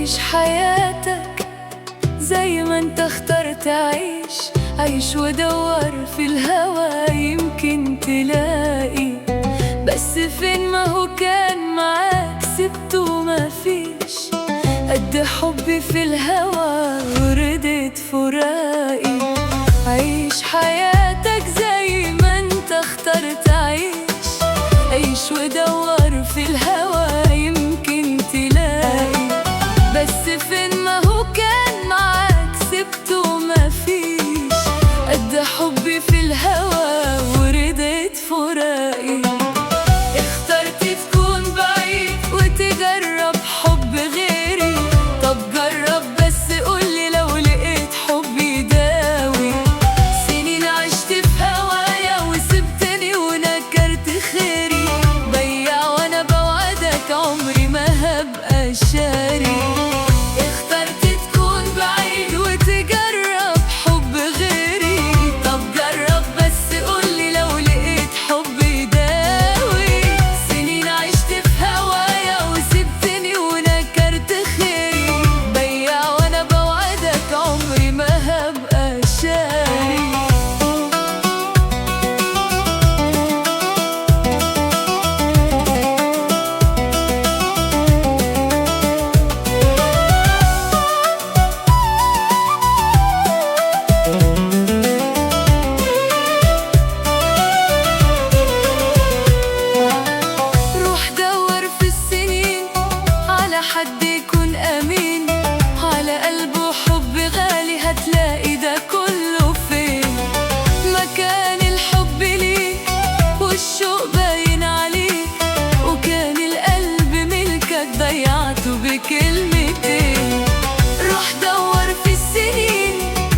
عيش حياتك زي ما انت اخترت عيش. عيش ودور في الهوى يمكن تلاقي، بس فين ما هو كان معاك سبته مفيش. قد حبي في الهوى ورضيت فراقي. عيش حياتك زي ما انت اخترت عيش. عيش ودور في الهوى يمكن تلاقي، بس فين ما هو كان معاك سبته مفيش. قد حبي في الهوى ورضيت فراقي. اخترت تكون بعيد وتجرب حب غيري. طب جرب بس قولي لو لقيت حب يداوي. سنين عشت في هوايا وسبتني ونكرت خيري. بيع وانا بوعدك عمري ما هبقى شاري. اخترت تكون بعيد وتجرب حب غيري. طب جرب بس قولي لو لقيت حب يداوي. سنين عشت في هوايا وسبتني ونكرت خيري. بيع وانا بوعدك عمري ما هبقى شاري. روح دور في السنين على حد يكون أمين. على قلبه حب غالي هتلاقي ده كله فين. مكان الحب ليك والشوق باين عليك، وكان القلب ملكك ضيعته بكلمتين. روح دور في السنين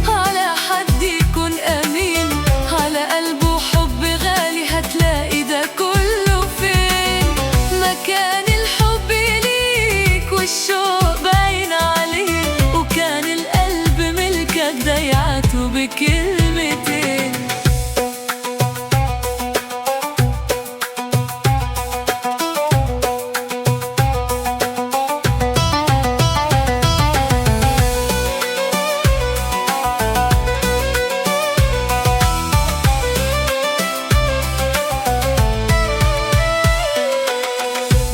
على حد يكون أمين. على قلبه حب غالي هتلاقي ده كله فين. مكان الحب ليك والشوق باين عليك، وكان القلب ملكك ضيعته بكلمتين.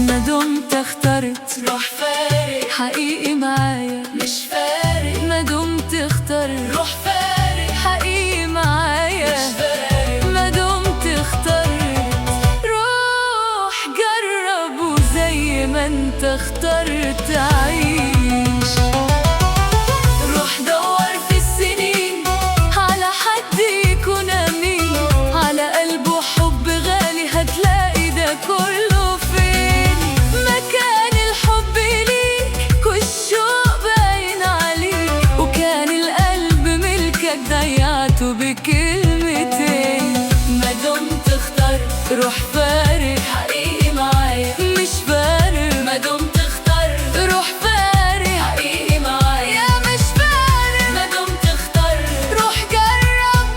ما دمت اخترت روح فارق حقيقي معايا مش فارق. ما دمت اخترت روح فارق حقيقي معايا مش فارق. ما دمت اخترت روح جرب وزي ما انت اخترت عيش. روح دور في السنين على حد يكون أمين. على قلبه حب غالي هتلاقي ده كله فين. مكان الحب ليك والشوق باين عليك، وكان القلب ملكك ضيعته بكلمتين. ما دمت اخترت روح فارق حقيقي معايا مش فارق. ما دمت اخترت روح فارق حقيقي معايا مش فارق. ما دمت اخترت روح جرب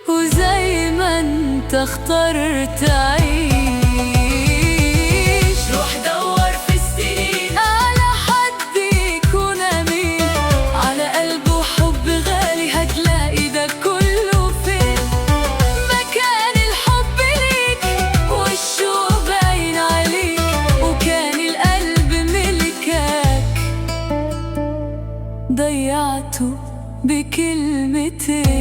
وزي ما انت اخترت عيش. روح دور في السنين على حد يكون أمين. على قلبه حب غالي هتلاقي ده كله فين. مكان الحب ليك والشوق باين عليك، وكان القلب ملكك ضيعته بكلمتين.